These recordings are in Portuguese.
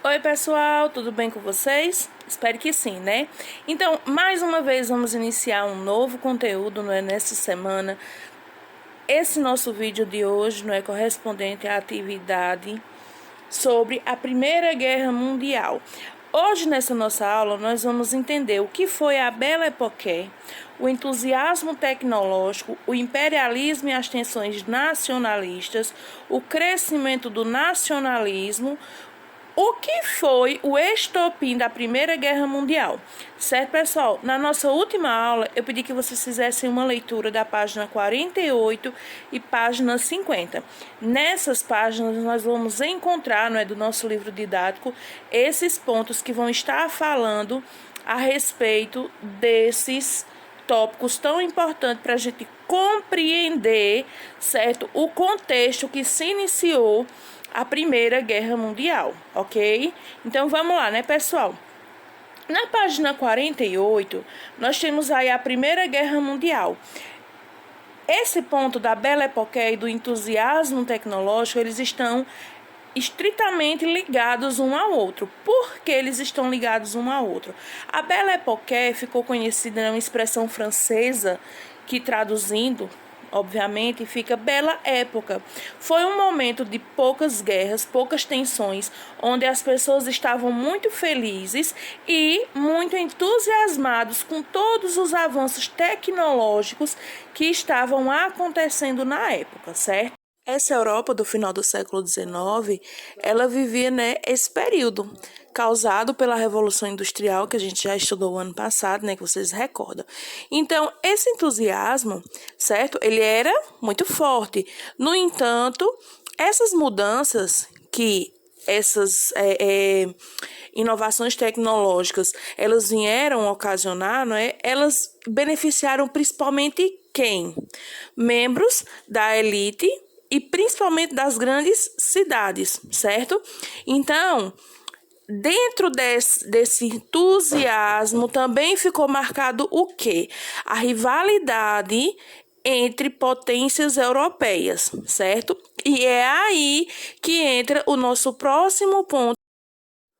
Oi pessoal, tudo bem com vocês? Espero que sim, né? Então, mais uma vez vamos iniciar um novo conteúdo, nessa semana. Esse nosso vídeo de hoje, correspondente à atividade sobre a Primeira Guerra Mundial. Hoje, nessa nossa aula, nós vamos entender o que foi a Belle Époque, o entusiasmo tecnológico, o imperialismo e as tensões nacionalistas, o crescimento do nacionalismo, o que foi o estopim da Primeira Guerra Mundial? Certo, pessoal? Na nossa última aula, eu pedi que vocês fizessem uma leitura da página 48 e página 50. Nessas páginas, nós vamos encontrar, do nosso livro didático, esses pontos que vão estar falando a respeito desses tópicos tão importantes para a gente compreender, certo, o contexto que se iniciou a Primeira Guerra Mundial, ok? Então vamos lá, pessoal? Na página 48, nós temos aí a Primeira Guerra Mundial. Esse ponto da Belle Époque e do entusiasmo tecnológico, eles estão estritamente ligados um ao outro. Por que eles estão ligados um ao outro? A Belle Époque ficou conhecida numa expressão francesa que, traduzindo, obviamente, fica Bela Época. Foi um momento de poucas guerras, poucas tensões, onde as pessoas estavam muito felizes e muito entusiasmados com todos os avanços tecnológicos que estavam acontecendo na época, certo? Essa Europa do final do século XIX, ela vivia, esse período causado pela Revolução Industrial, que a gente já estudou o ano passado, que vocês recordam. Então, esse entusiasmo, certo? Ele era muito forte. No entanto, essas mudanças que essas inovações tecnológicas, elas vieram ocasionar, elas beneficiaram principalmente quem? Membros da elite e principalmente das grandes cidades, certo? Então, dentro desse entusiasmo também ficou marcado o quê? A rivalidade entre potências europeias, certo? E é aí que entra o nosso próximo ponto.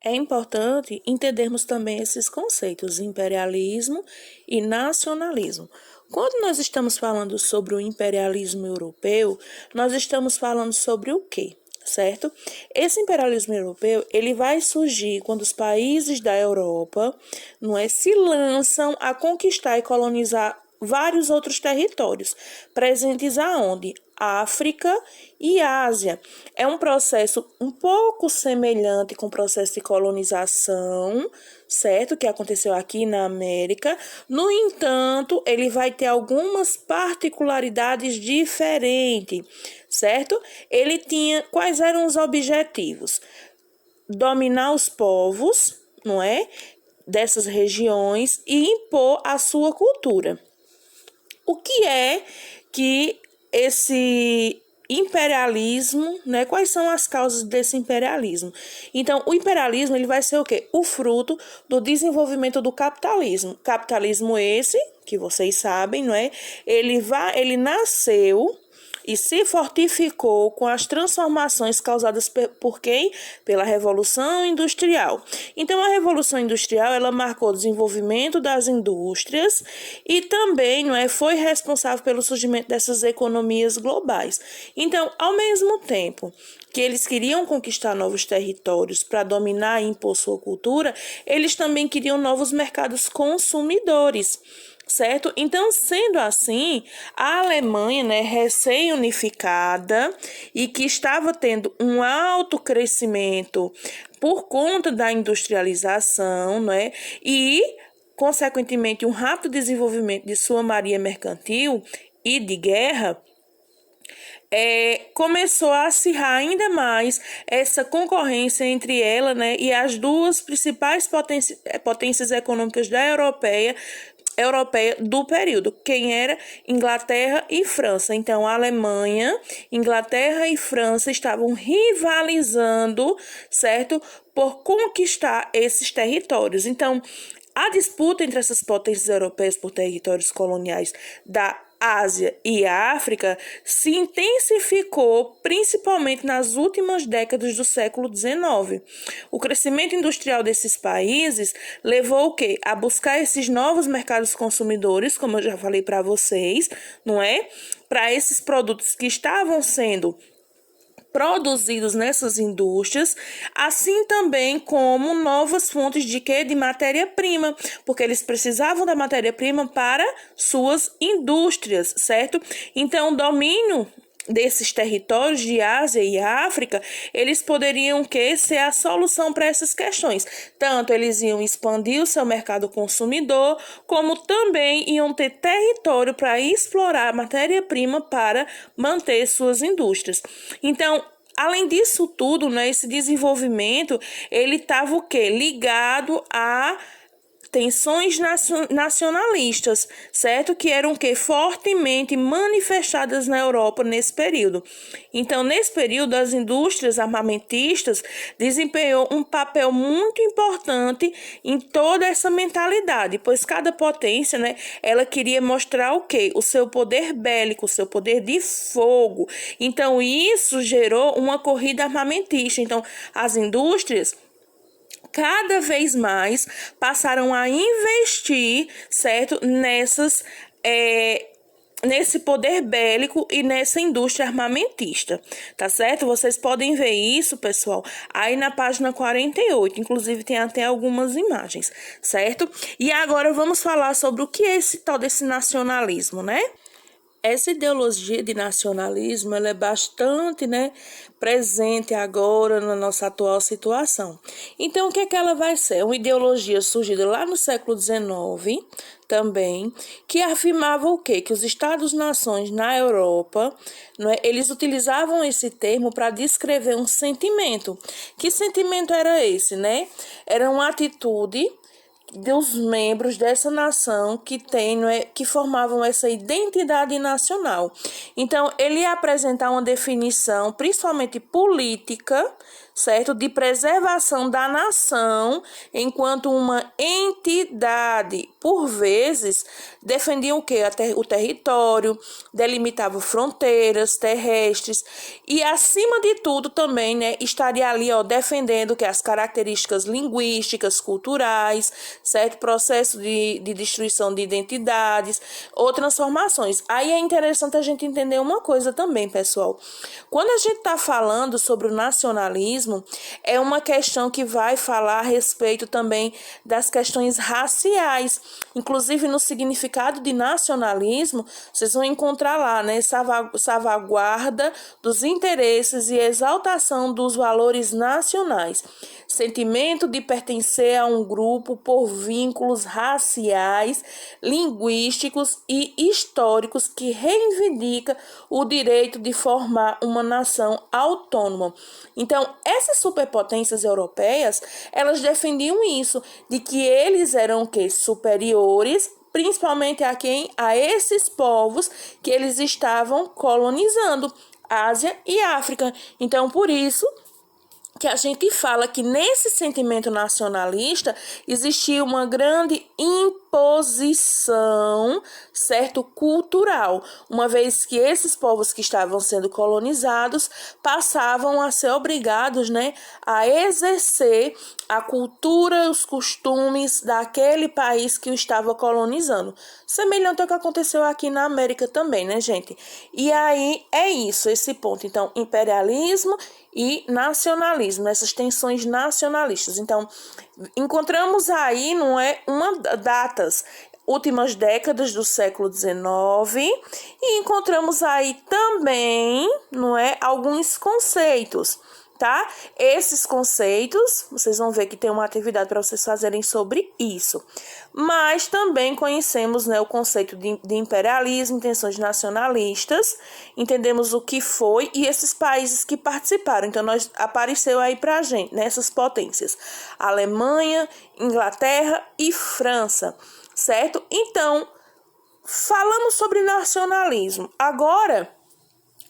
É importante entendermos também esses conceitos, imperialismo e nacionalismo. Quando nós estamos falando sobre o imperialismo europeu, nós estamos falando sobre o quê? Certo? Esse imperialismo europeu, ele vai surgir quando os países da Europa, se lançam a conquistar e colonizar vários outros territórios, presentes aonde? África e Ásia. É um processo um pouco semelhante com o processo de colonização, certo? Que aconteceu aqui na América. No entanto, ele vai ter algumas particularidades diferentes, certo? Ele tinha quais eram os objetivos? Dominar os povos, dessas regiões e impor a sua cultura. O que é que esse imperialismo, quais são as causas desse imperialismo? Então, o imperialismo, ele vai ser o quê? O fruto do desenvolvimento do capitalismo. Capitalismo esse, que vocês sabem, Ele nasceu e se fortificou com as transformações causadas por quem? Pela Revolução Industrial. Então, a Revolução Industrial, ela marcou o desenvolvimento das indústrias e também, foi responsável pelo surgimento dessas economias globais. Então, ao mesmo tempo que eles queriam conquistar novos territórios para dominar e impor sua cultura, eles também queriam novos mercados consumidores, certo? Então, sendo assim, a Alemanha, recém-unificada e que estava tendo um alto crescimento por conta da industrialização, e, consequentemente, um rápido desenvolvimento de sua marinha mercantil e de guerra, começou a acirrar ainda mais essa concorrência entre ela, e as duas principais potências econômicas da europeia do período, quem era Inglaterra e França. Então, a Alemanha, Inglaterra e França estavam rivalizando, certo, por conquistar esses territórios. Então, a disputa entre essas potências europeias por territórios coloniais da Ásia e África se intensificou principalmente nas últimas décadas do século XIX. O crescimento industrial desses países levou o quê? A buscar esses novos mercados consumidores, como eu já falei para vocês, não é? Para esses produtos que estavam sendo produzidos nessas indústrias, assim também como novas fontes de quê? De matéria-prima, porque eles precisavam da matéria-prima para suas indústrias, certo? Então, o domínio desses territórios de Ásia e África, eles poderiam ser a solução para essas questões. Tanto eles iam expandir o seu mercado consumidor, como também iam ter território para explorar matéria-prima para manter suas indústrias. Então, além disso tudo, né, esse desenvolvimento, ele estava o quê? Ligado a tensões nacionalistas, certo? Que eram fortemente manifestadas na Europa nesse período. Então, nesse período, as indústrias armamentistas desempenhou um papel muito importante em toda essa mentalidade, pois cada potência, né, ela queria mostrar o quê? O seu poder bélico, o seu poder de fogo. Então, isso gerou uma corrida armamentista. Então, as indústrias cada vez mais passaram a investir, certo, nesse poder bélico e nessa indústria armamentista, tá certo? Vocês podem ver isso, pessoal, aí na página 48, inclusive tem até algumas imagens, certo? E agora vamos falar sobre o que é esse tal desse nacionalismo, né? Essa ideologia de nacionalismo, ela é bastante, né, presente agora na nossa atual situação. Então, o que é que ela vai ser? Uma ideologia surgida lá no século XIX, também, que afirmava o quê? Que os Estados-nações na Europa, né, eles utilizavam esse termo para descrever um sentimento. Que sentimento era esse, né? Era uma atitude dos membros dessa nação que formavam essa identidade nacional. Então, ele ia apresentar uma definição, principalmente política, certo? De preservação da nação enquanto uma entidade. Por vezes, defendiam o quê? O território, delimitavam fronteiras terrestres e, acima de tudo, também, né, estaria ali, defendendo que as características linguísticas, culturais, certo? Processo de destruição de identidades ou transformações. Aí é interessante a gente entender uma coisa também, pessoal. Quando a gente está falando sobre o nacionalismo, é uma questão que vai falar a respeito também das questões raciais. Inclusive, no significado de nacionalismo, vocês vão encontrar lá, né, salvaguarda dos interesses e exaltação dos valores nacionais. Sentimento de pertencer a um grupo por vínculos raciais, linguísticos e históricos que reivindica o direito de formar uma nação autônoma. Então, essas superpotências europeias, elas defendiam isso, de que eles eram superiores, principalmente a quem? A esses povos que eles estavam colonizando, Ásia e África. Então, por isso que a gente fala que nesse sentimento nacionalista existia uma grande imposição, certo, cultural, uma vez que esses povos que estavam sendo colonizados passavam a ser obrigados, né, a exercer a cultura, os costumes daquele país que o estava colonizando. Semelhante ao que aconteceu aqui na América também, né, gente? E aí é isso, esse ponto. Então, imperialismo e nacionalismo, essas tensões nacionalistas. Então, encontramos aí, não é, datas, últimas décadas do século XIX, e encontramos aí também, não é, alguns conceitos, tá? Esses conceitos, vocês vão ver que tem uma atividade para vocês fazerem sobre isso. Mas também conhecemos, né, o conceito de imperialismo, intenções nacionalistas, entendemos o que foi e esses países que participaram. Então, apareceu aí para a gente, nessas potências, Alemanha, Inglaterra e França, certo? Então, falamos sobre nacionalismo. Agora,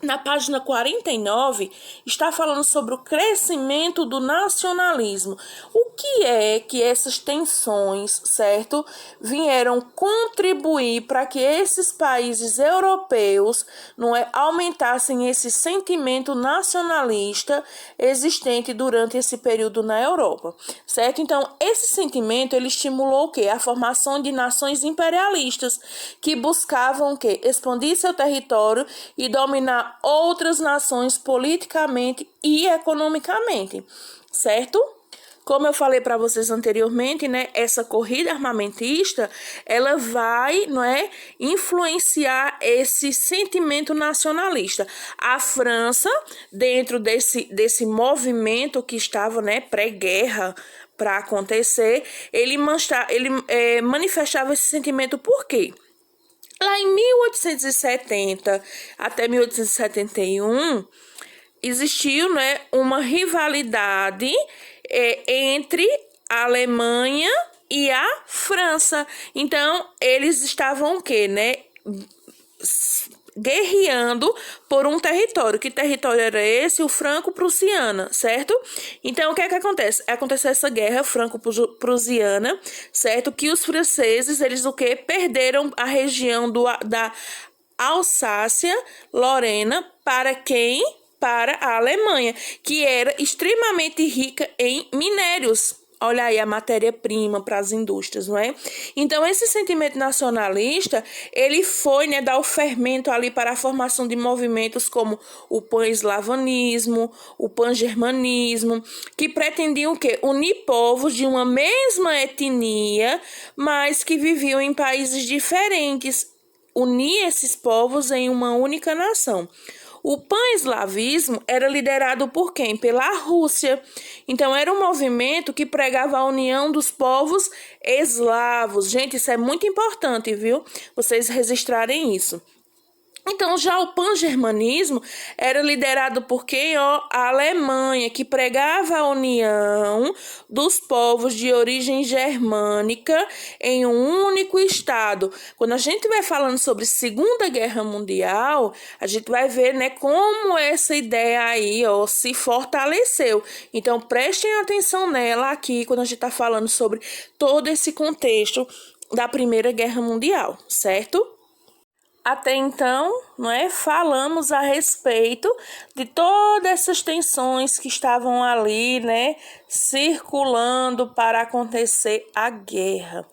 na página 49, está falando sobre o crescimento do nacionalismo. O que é que essas tensões, certo, vieram contribuir para que esses países europeus, não é, aumentassem esse sentimento nacionalista existente durante esse período na Europa, certo? Então, esse sentimento, ele estimulou o quê? A formação de nações imperialistas que buscavam o quê? Expandir seu território e dominar outras nações politicamente e economicamente, certo? Como eu falei para vocês anteriormente, né, essa corrida armamentista, ela vai, não é, influenciar esse sentimento nacionalista. A França, dentro desse movimento que estava, né, pré-guerra para acontecer, ele manifestava esse sentimento por quê? Lá em 1870 até 1871, existiu, né, uma rivalidade entre a Alemanha e a França. Então, eles estavam o quê, né? Guerreando por um território. Que território era esse? O franco-prussiana, certo? Então, o que é que acontece? Aconteceu essa guerra franco-prussiana, certo? Que os franceses, eles o quê? Perderam a região da Alsácia-Lorena para quem? Para a Alemanha, que era extremamente rica em minérios. Olha aí a matéria-prima para as indústrias, não é? Então, esse sentimento nacionalista, ele foi, né, dar o fermento ali para a formação de movimentos como o pan-eslavanismo, o pan-germanismo, que pretendiam o quê? Unir povos de uma mesma etnia, mas que viviam em países diferentes, unir esses povos em uma única nação. O pan-eslavismo era liderado por quem? Pela Rússia. Então, era um movimento que pregava a união dos povos eslavos. Gente, isso é muito importante, viu? Vocês registrarem isso. Então, já o pan-germanismo era liderado por quem? A Alemanha, que pregava a união dos povos de origem germânica em um único estado. Quando a gente vai falando sobre Segunda Guerra Mundial, a gente vai ver, né, como essa ideia aí, se fortaleceu. Então, prestem atenção nela aqui, quando a gente está falando sobre todo esse contexto da Primeira Guerra Mundial, certo? Até então, não é, falamos a respeito de todas essas tensões que estavam ali, né, circulando para acontecer a guerra.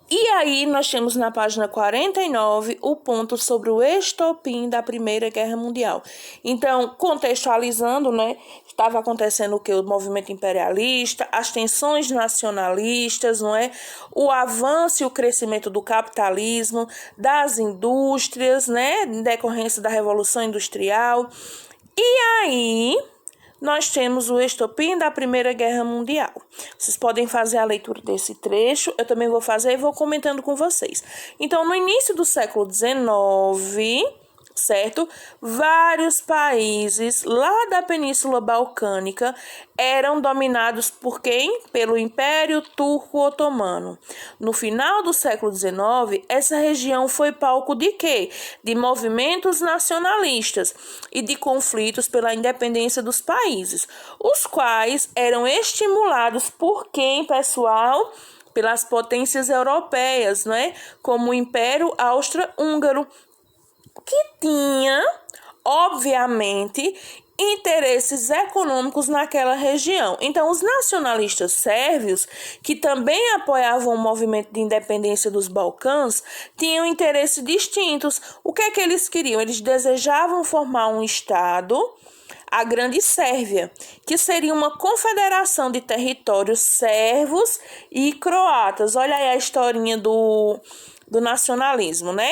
E aí nós temos na página 49 o ponto sobre o estopim da Primeira Guerra Mundial. Então, contextualizando, né, estava acontecendo o que? O movimento imperialista, as tensões nacionalistas, não é? O avanço e o crescimento do capitalismo, das indústrias, né, em decorrência da Revolução Industrial. E aí nós temos o estopim da Primeira Guerra Mundial. Vocês podem fazer a leitura desse trecho, eu também vou fazer e vou comentando com vocês. Então, no início do século XIX, certo? Vários países lá da Península Balcânica eram dominados por quem? Pelo Império Turco-Otomano. No final do século XIX, essa região foi palco de quê? De movimentos nacionalistas e de conflitos pela independência dos países, os quais eram estimulados por quem, pessoal? Pelas potências europeias, né? Como o Império Austro-Húngaro, que tinha, obviamente, interesses econômicos naquela região. Então, os nacionalistas sérvios, que também apoiavam o movimento de independência dos Balcãs, tinham interesses distintos. O que é que eles queriam? Eles desejavam formar um estado, a Grande Sérvia, que seria uma confederação de territórios sérvos e croatas. Olha aí a historinha do nacionalismo, né?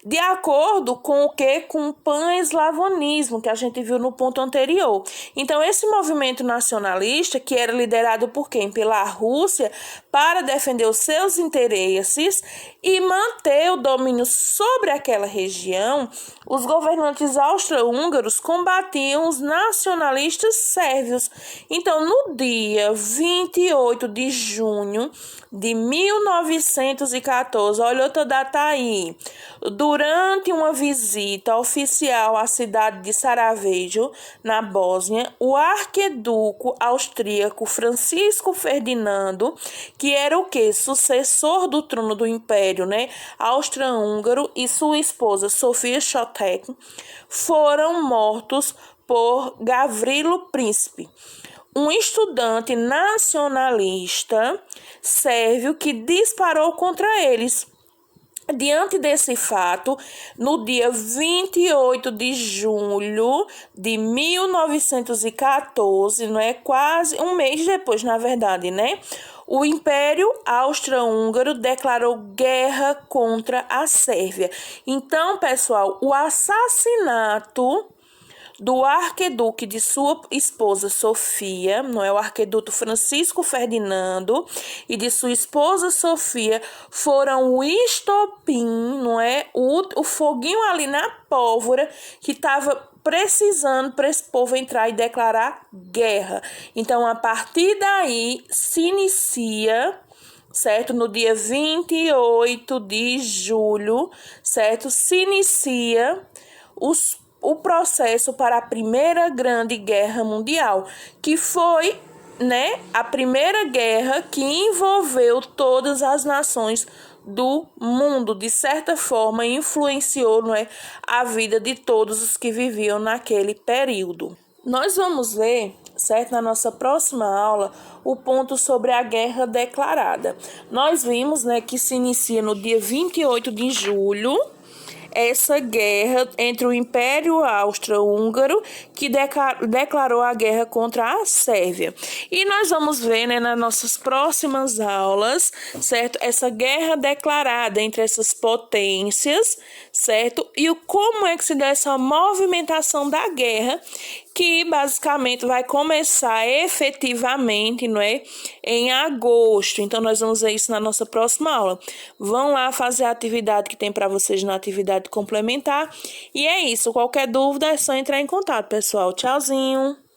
De acordo com o que? Com o pan-eslavonismo, que a gente viu no ponto anterior. Então, esse movimento nacionalista, que era liderado por quem? Pela Rússia, para defender os seus interesses e manter o domínio sobre aquela região, os governantes austro-húngaros combatiam os nacionalistas sérvios. Então, no dia 28 de junho de 1914, olha outra data aí. Durante uma visita oficial à cidade de Sarajevo, na Bósnia, o arquiduque austríaco Francisco Ferdinando, que era o quê? Sucessor do trono do Império, né? Austro-Húngaro, e sua esposa Sofia Chotek foram mortos por Gavrilo Príncipe, um estudante nacionalista sérvio que disparou contra eles. Diante desse fato, no dia 28 de julho de 1914, não é? Quase um mês depois, na verdade, né? O Império Austro-Húngaro declarou guerra contra a Sérvia. Então, pessoal, o assassinato do arquiduque de sua esposa Sofia, não é, o arquiduque Francisco Ferdinando, e de sua esposa Sofia foram o estopim, não é, o foguinho ali na pólvora que estava precisando para esse povo entrar e declarar guerra. Então, a partir daí se inicia, certo? No dia 28 de julho, certo? Se inicia o processo para a Primeira Grande Guerra Mundial, que foi, né, a primeira guerra que envolveu todas as nações do mundo, de certa forma influenciou, não é, a vida de todos os que viviam naquele período. Nós vamos ver, certo, na nossa próxima aula, o ponto sobre a guerra declarada. Nós vimos, né, que se inicia no dia 28 de julho, essa guerra entre o Império Austro-Húngaro, que declarou a guerra contra a Sérvia. E nós vamos ver, né, nas nossas próximas aulas, certo, essa guerra declarada entre essas potências, certo, e como é que se dá essa movimentação da guerra, que basicamente vai começar efetivamente, não é, em agosto. Então, nós vamos ver isso na nossa próxima aula. Vão lá fazer a atividade que tem para vocês na atividade complementar. E é isso. Qualquer dúvida é só entrar em contato, pessoal. Tchauzinho!